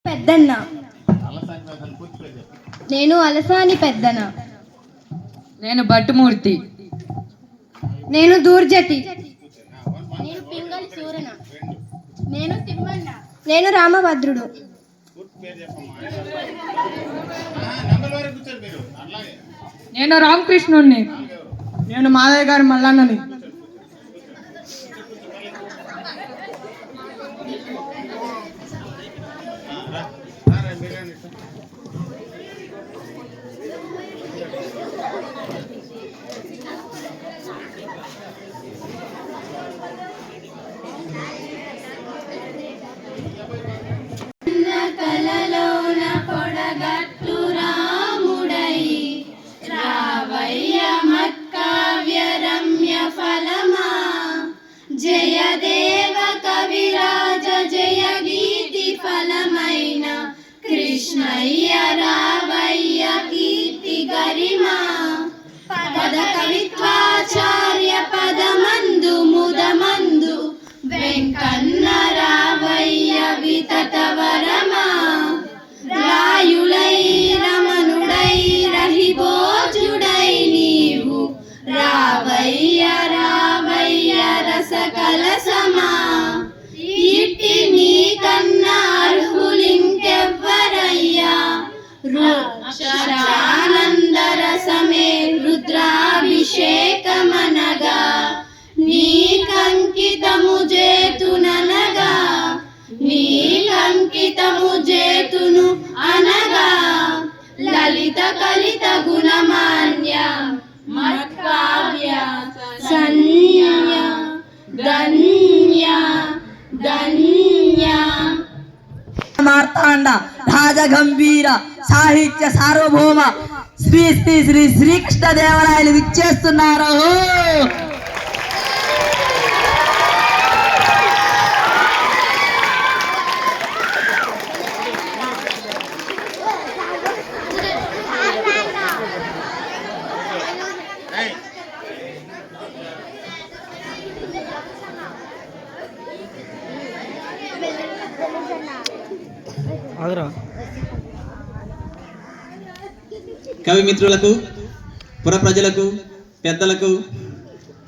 పెద్దన్న. నేను అలసాని పెద్దన. నేను భట్టుమూర్తి. నేను దూర్జటి. నేను పింగళి సూరన. నేను తిమ్మన్న. నేను రామభద్రుడు. నేను రామకృష్ణుణ్ణి. నేను మాదయ్య గారి మల్లన్నని. కలలోన పొడగట్టు రాముడై రావయ్య మత్కావ్య రమ్య ఫలమా జయదేవ కవిరాజ జయ గీతి ఫలమైన కృష్ణయ్య రావయ్య కీర్తి గరిమా పద కవిత్వాచార్య పదమందు ముదమందు వెంకన్న రావయ్య వితత వరమా రాయులై రమణుడై రహిభోజుడై నీవు రావయ్య రావయ్య రసకలసమా ఇట్టి నీ కన్నా అర్హులింకెవ్వరయ్యా రుద్రానంద రసమే రుద్రాభిషేకమనగా నీకంకితము చేతుననగా నీకంకితము చేతును అనగా లలిత కలిత గుణమాన్య మత్కావ్య సన్య ధన్య ధన్య మార్తాండ రాజగంభీర సాహిత్య సార్వభౌమ శ్రీ శ్రీ శ్రీ శ్రీకృష్ణదేవరాయలు విచ్చేస్తున్నారు. కవి మిత్రులకు, పుర ప్రజలకు, పెద్దలకు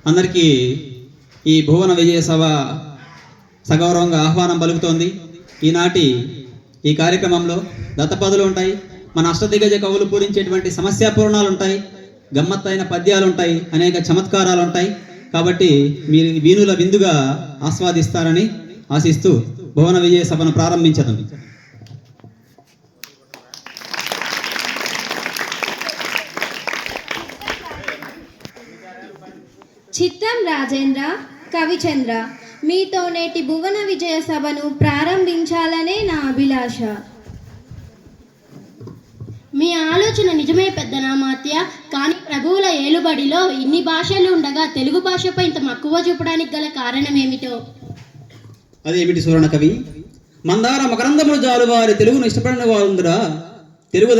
అందరికీ ఈ భువన విజయ సభ సగౌరవంగా ఆహ్వానం పలుకుతోంది. ఈనాటి ఈ కార్యక్రమంలో దత్తపదులు ఉంటాయి, మన అష్టదిగ్గజ కవులు పూరించేటువంటి సమస్యాపూర్ణాలు ఉంటాయి, గమ్మత్తైన పద్యాలు ఉంటాయి, అనేక చమత్కారాలు ఉంటాయి. కాబట్టి మీరు వీణుల విందుగా ఆస్వాదిస్తారని ఆశిస్తూ భువన విజయ సభను ప్రారంభించడం. చిత్తం రాజేంద్ర, కవిచంద్ర, మీతో నేటి భువన విజయ సభను ప్రారంభించాలనే నా అభిలాష. మీ ఆలోచన నిజమే పెద్దనామాత్య. కానీ ప్రభువుల ఏలుబడిలో ఇన్ని భాషలు ఉండగా తెలుగు భాషపై ఇంత మక్కువ చూపడానికి గల కారణం ఏమిటో? అదేమిటి సూరణ కవి? మందార మకరందములు జాలు వారి తెలుగును ఇష్టపడిన వారుందిరా. తెలుగు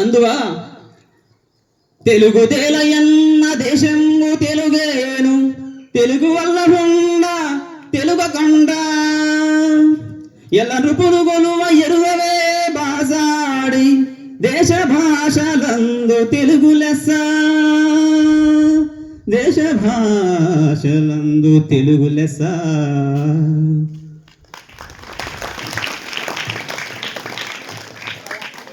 అందువా తెలుగు తేలయన్న దేశము తెలుగేను, తెలుగు వల్ల ఉండ తెలుగు కండ ఎల్ల నృపులు గొలువ ఎరువవే బాసాడి దేశ భాషలందు తెలుగు లెస్స, దేశ భాషలందు తెలుగు లెస్స.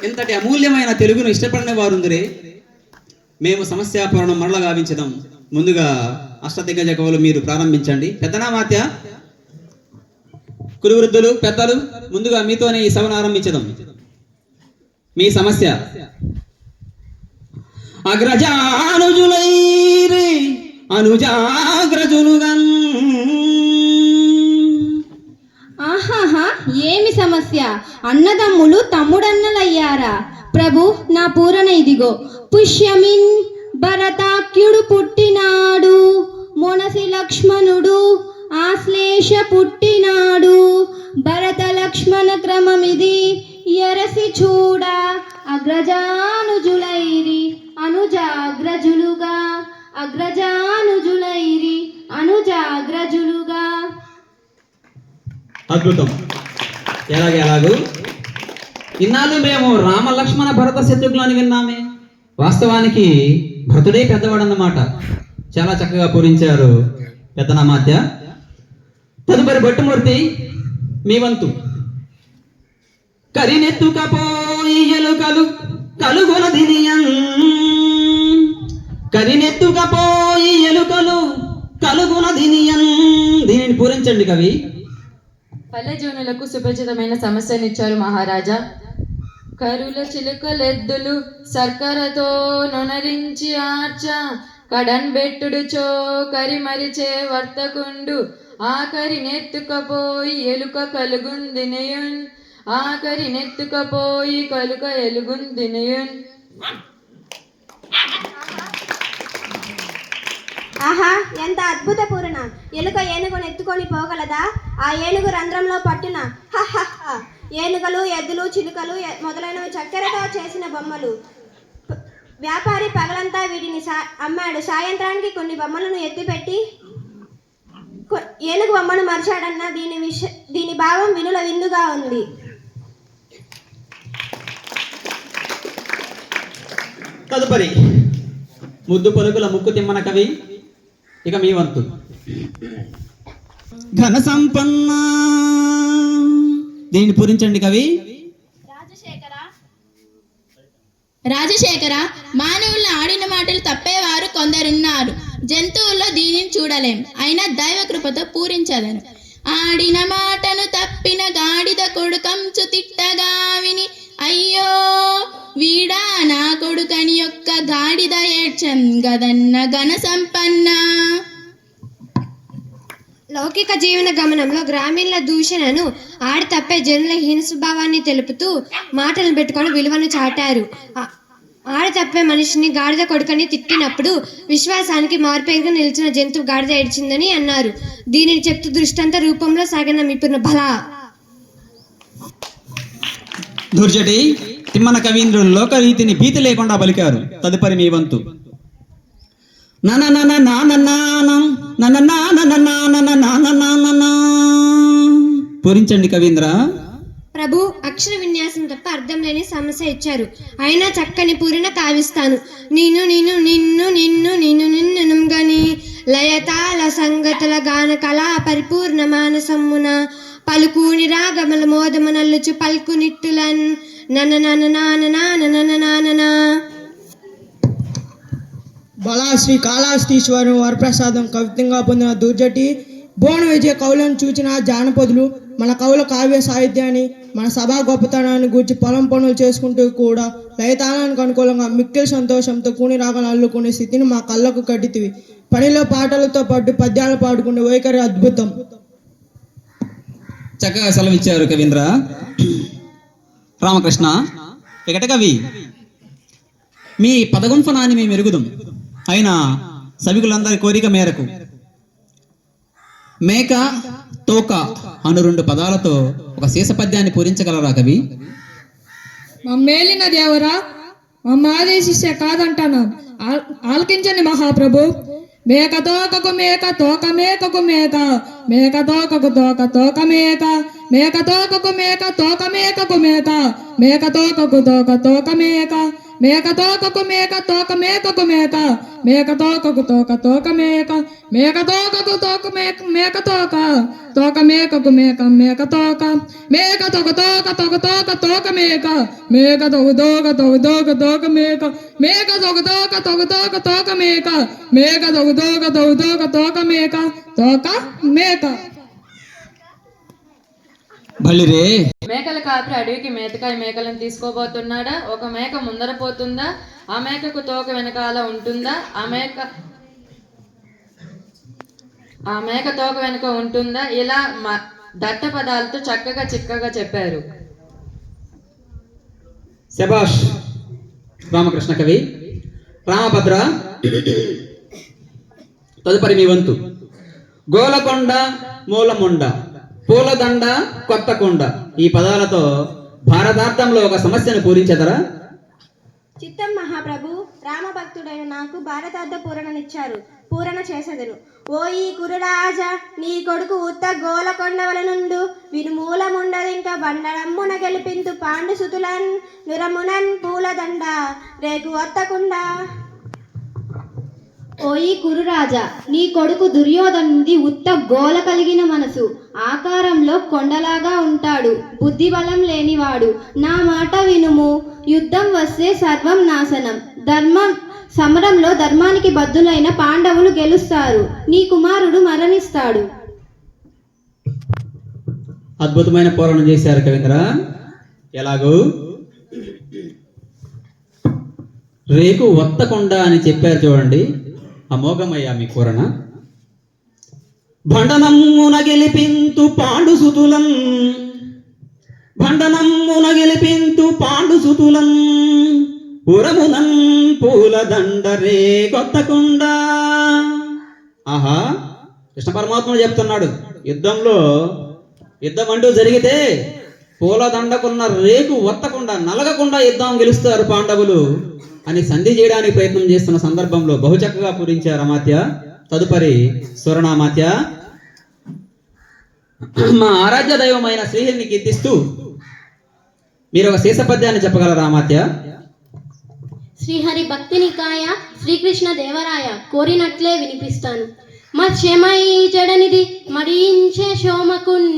ఇంతటి అమూల్యమైన తెలుగును ఇష్టపడిన వారుందరే. మేము సమస్యాపూరణం మరల గావించదాం. ముందుగా అష్టదిగ్గజ కవులు మీరు ప్రారంభించండి. పెద్దనామాత్య, కురువృద్ధులు, పెద్దలు, ముందుగా మీతోనే ఈ సభను ఆరంభించదాం. మీ సమస్య. అగ్రజానుజులైరి అనుజాగ్రజులుగన్. ఆహాహా, ఏమి సమస్య? అన్నదమ్ములు తమ్ముడన్నలయ్యారా? ప్రభు, నా పూరణ ఇదిగో. పుష్యమిన్ భరతాఖ్యుడు పుట్టినాడు, మొనసి లక్ష్మణుడు ఆశ్లేష పుట్టినాడు. భరత లక్ష్మణ క్రమమిది ఎరసి చూడ, అగ్రజానుజులైరి అనుజాగ్రజులుగా, అగ్రజానుజులైరి అనుజాగ్రజులుగా. అద్భుతం. ఎలాగూ ఇన్నాళ్ళు మేము రామ లక్ష్మణ భరత శత్రుఘ్నులు అని విన్నామే. వాస్తవానికి భరతుడే పెద్దవాడన్నమాట. చాలా చక్కగా పూరించారు పెద్దనామాత్య. తదుపరి భట్టుమూర్తి మీ వంతు. కరినెత్తుకపోయి ఎలుకలు కలుగుల దినియం, కరినెత్తుకపోయి ఎలుకలు కలుగుల దినియం. దీనిని పూరించండి కవి. పల్లె జోనులకు సుపరిచితమైన సమస్యనిచ్చారు మహారాజా. కరుల చిలుకలెద్దులు సర్కరతో నొనరించి ఆర్చ, కడన్ బెట్టుడుచో కరిమరిచే వర్తకుండు, ఆకరి నెత్తుకపోయి ఎలుక కలుగుందినయున్, ఆకరి నెత్తుకపోయి కలుక ఎలుగుందినయున్. ఆహా, ఎంత అద్భుత పూరణ! ఎలుక ఏనుగును ఎత్తుకొని పోగలదా? ఆ ఏనుగు రంధ్రంలో పట్టున. హహహ! ఏనుగలు, ఎద్దులు, చిలుకలు మొదలైనవి చక్కెరతో చేసిన బొమ్మలు. వ్యాపారి పగలంతా వీటిని అమ్మాడు. సాయంత్రానికి కొన్ని బొమ్మలను ఎత్తిపెట్టి ఏనుగు బొమ్మను మరిచాడన్న దీని భావం వినుల విందుగా ఉంది. తదుపరి ముద్దు పలుకుల ముక్కు తిమ్మన కవి. ఇక మీ వంతు. ఘన సంపన్న, దీనిని పూరించండి కవి. రాజశేఖర, మానవులను ఆడిన మాటలు తప్పేవారు కొందరున్నారు. జంతువుల్లో దీనిని చూడలేం, అయినా దైవ కృపతో పూరించదను. ఆడిన మాటను తప్పిన గాడిద కొడుకంచు తిట్టగా విని, అయ్యో వీడా నా కొడుకని యొక్క గాడిద ఏడ్చన్ గదన్న ఘన సంపన్న. లౌకిక జీవన గమనంలో గ్రామీణుల దూషణను, ఆడి తప్పే జనుల హీన స్వభావాన్ని తెలుపుతూ మాటలు పెట్టుకొని విలువను చాటారు. ఆడి తప్పే మనిషిని గాడిద కొడుకని తిట్టినప్పుడు విశ్వాసానికి మార్పేరుగా నిలిచిన జంతువు గాడిద ఏడ్చిందని అన్నారు. దీనిని చెప్తూ దృష్టాంత రూపంలో సాగిన మిపున బలా. దుర్జటి తిమ్మన కవీంద్రులు లోకరీతిని భీతి లేకుండా పలికారు. తదుపరి మీ వంతు. పూరించండి కవీంద్ర. ప్రభు, అక్షర విన్యాసం తప్ప అర్థం లేని సమస్య ఇచ్చారు. అయినా చక్కని పూరిన కావిస్తాను. నిన్ను నిన్ను నిన్ను నిన్ను నిన్ను నిన్ను గని లయతాల సంగతుల గాన కళా పరిపూర్ణ మానసమ్మున పలుకుని రాగమల మోదమనల్లుచు పలుకు నిట్టులన్ నన నన నాన నాన నన నాననా. బలా శ్రీ కాళహస్తీశ్వరం వరప్రసాదం కవిత్వంగా పొందిన దుర్జటి భువన విజయ కవులను చూచిన జానపదులు మన కవుల కావ్య సాహిత్యాన్ని, మన సభా గొప్పతనాన్ని గూర్చి పొలం పనులు చేసుకుంటూ కూడా లయతాళానికి అనుకూలంగా మిక్కిలి సంతోషంతో కూని రాగలు అల్లుకునే స్థితిని మా కళ్ళకు కట్టితివి. పనిలో పాటలతో పాటు పద్యాలు పాడుకునే వైఖరి అద్భుతం. చక్కగా సెలవిచ్చారు కవీంద్ర. రామకృష్ణ, ఎగట కవి. మీ పదగుంఫనాన్ని మేము ఎరుగుదాం. అయినా సభికులందరి కోరిక మేరకు మేక తోక అను 2 పదాలతో ఒక శేష పద్యాన్ని పూరించగలరా కవి? మమ్మేలిన దేవరా, మమ్మ ఆదేశిస్తే కాదంటాను. ఆలకించండి మహాప్రభు. మేక తోకకు మేక తోక మేకకు మేక, మేక తోకకు తోక తోక మేక, మేక తోకకు మేక తోక మేకకు మేక, మేక తోకకు తోక తోక మేక, మేక తోకకు మేక తోక మేకకు మేక, మేక తోకకు తోక తోక మేక, మేక తోకకు తోక మేక మేక తోక, తోక మేకకు మేక మేక తోక, మేక తోక తోక తోక తోక తోక మేక, మేక తోక తోక తోక తోక తోక మేక, మేక తోక తోక తోక తోక తోక మేక, మేక తోక తోక తోక తోక తోక మేక, తోక మేక. బలిరే. మేకల కాపరి అడవికి మేతకాయ మేకలను తీసుకోబోతున్నాడా? ఒక మేక ముందర పోతుందా? ఆ మేకకు తోక వెనకాల ఉంటుందా? ఆ మేక తోక వెనుక ఉంటుందా? ఇలా దట్ట పదాలతో చక్కగా చిక్కగా చెప్పారు. శభాష్ రామకృష్ణ కవి. రామభద్ర, తదుపరి మీ వంతు. గోలకొండ, మూలముండ, పూలదండ, కొత్తకొండ ఈ పదాలతో భారతార్థంలో ఒక సమస్యను పూరించెదరా? చిత్తం మహాప్రభు, రామభక్తుడైన నాకు భారతార్థ పూరణనిచ్చారు, పూరణ చేసెదను. ఓయి కురురాజా, నీ కొడుకు ఉత్త గోలకొండవల నుండు వినుమూలముండదింక బండరమ్మున గెలిపింతు పాండు సుతులన్ నురమునన్ పూలదండ రేగు ఒత్తకుండా. ఓయి కురురాజా, నీ కొడుకు దుర్యోధనుడి ఉత్త గోల కలిగిన మనసు, ఆకారంలో కొండలాగా ఉంటాడు, బుద్ధి బలం లేనివాడు. నా మాట వినుము, యుద్ధం వస్తే సర్వం నాశనం. సమరంలో ధర్మానికి బద్దులైన పాండవులు గెలుస్తారు, నీ కుమారుడు మరణిస్తాడు. అద్భుతమైన పోరాటం చేశారు కవీంద్ర. ఎలాగో రేకు వత్తకొండ అని చెప్పారు చూడండి, అమోఘమయ్యా మీ పూరణ. భండనమ్మున గెలిపింతు పాండు సుతులం, భండనమ్మున గెలిపింతు పాండు సుతులం పురమునన్ పూలదండ రే కొత్తకొండ. ఆహా, కృష్ణ పరమాత్ముడు చెప్తున్నాడు, యుద్ధం అంటూ జరిగితే పూలదండకున్న రేకు వత్తకుండా నలగకుండా యుద్ధం గెలుస్తారు పాండవులు అని సంధి చేయడానికి ప్రయత్నం చేస్తున్న సందర్భంలో బహుచక్కగా పూరించారు అమాత్య. తదుపరి స్వరణామాత్య, మా ఆరాధ్య దైవమైన శ్రీహరిని కీర్తిస్తూ మీరు ఒక శేషపద్యాన్ని చెప్పగలరా అమాత్య? శ్రీహరి భక్తి నికాయ శ్రీకృష్ణ దేవరాయ కోరినట్లే వినిపిస్తాను. మత్స్యమై జడనిది మడించే శోమకున్,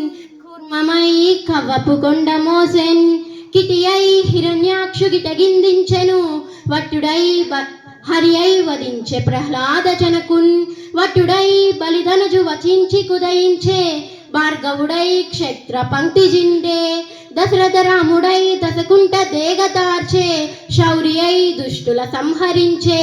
కూర్మమై కవ్వపు కొండ మోసెన్, కిటియై హిరణ్యాక్షు గిటగిందించెను, వట్టుడై హరి అయి వధించే ప్రహ్లాద జనకున్, వట్టుడై బలిధనుజు వచించి కుదయించే, భార్గవుడై క్షేత్ర పంక్తి జిండే, దశరథ రాముడై దశకుంట దేగదార్చే, శౌరి అయి దుష్టుల సంహరించే,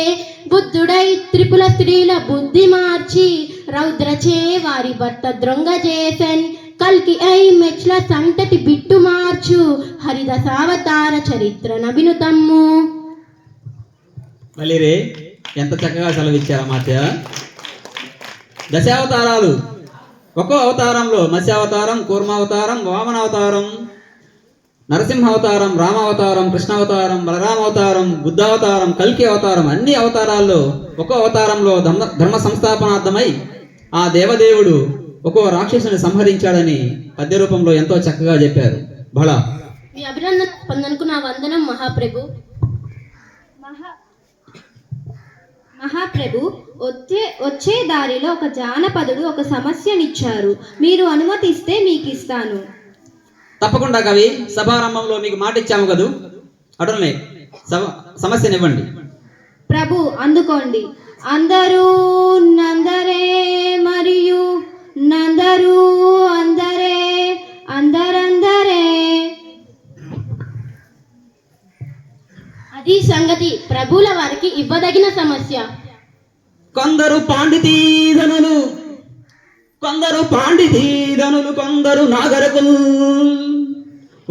బుద్ధుడై త్రిపుల స్త్రీల బుద్ధి మార్చి, రౌద్రచే వారి భర్త ద్రొంగజేసెన్, కల్కి అయి మెచ్ల సంతటి బిట్టు మార్చు, హరిదశావతార చరిత్ర నవినుతమ్ము. మళ్ళీ రే, ఎంత చక్కగా సెలవిచ్చారు అమాత్య. దశావతారాలు, ఒక్కో అవతారంలో మత్స్యావతారం, కూర్మావతారం, వామనావతారం, నరసింహావతారం, రామావతారం, కృష్ణావతారం, బలరామావతారం, బుద్ధావతారం, కల్కి అవతారం, అన్ని అవతారాల్లో ఒక్కో అవతారంలో ధర్మ సంస్థాపనార్థమై ఆ దేవదేవుడు ఒక్కో రాక్షసుని సంహరించాడని పద్య రూపంలో ఎంతో చక్కగా చెప్పారు. బళ మీ అభినందన స్పందనకు నా వందనం మహాప్రభు. మహాప్రభు, వచ్చే దారిలో ఒక జానపదుడు ఒక సమస్యనిచ్చారు, మీరు అనుమతిస్తే మీకు ఇస్తాను. తప్పకుండా కవి, సభారంభంలో మీకు మాట ఇచ్చాము కదూ, అటునే సమస్యనివ్వండి. ప్రభు అందుకోండి. అందరూ నందరే మరియు నందరూ అందరే, అందరందరే. అది సంగతి, ప్రభువుల వారికి ఇవ్వదగిన సమస్య. కొందరు పాండితీధనులు, కొందరు నాగరకులు,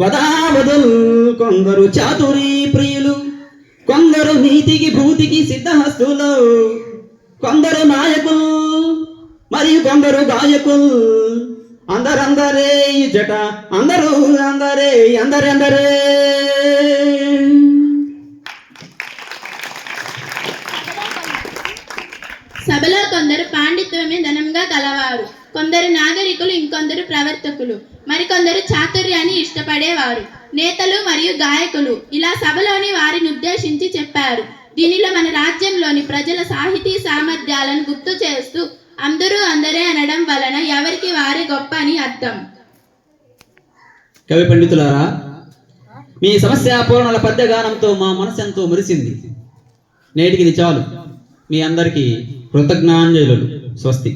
వదావదులు, కొందరు చాతురీ ప్రియులు, కొందరు నీతికి భూతికి సిద్ధహస్తులు, కొందరు నాయకులు మరియు కొందరు గాయకులు, అందరందరే ఈ జట, అందరూ అందరే, అందరే. సభలో కొందరు పాండిత్యమే ధనంగా కలవారు, కొందరు నాగరికులు, ఇంకొందరు ప్రవర్తకులు, మరికొందరు చాతుర్యాన్ని ఇష్టపడేవారు, నేతలు మరియు గాయకులు. ఇలా సభలోని వారిని ఉద్దేశించి చెప్పారు. దీనిలో మన రాజ్యంలోని ప్రజల సాహితీ సామర్థ్యాలను గుర్తు చేస్తూ అందరూ అందరే అనడం వలన ఎవరికి వారే గొప్ప అని అర్థం. కవి పండితులారా, మీ సమస్య పూర్ణల పద్యగానంతో మా మనసు ఎంతో మురిసింది. నేటికి ఇది చాలు. మీ అందరికీ కృతజ్ఞాంజలులు. స్వస్తి.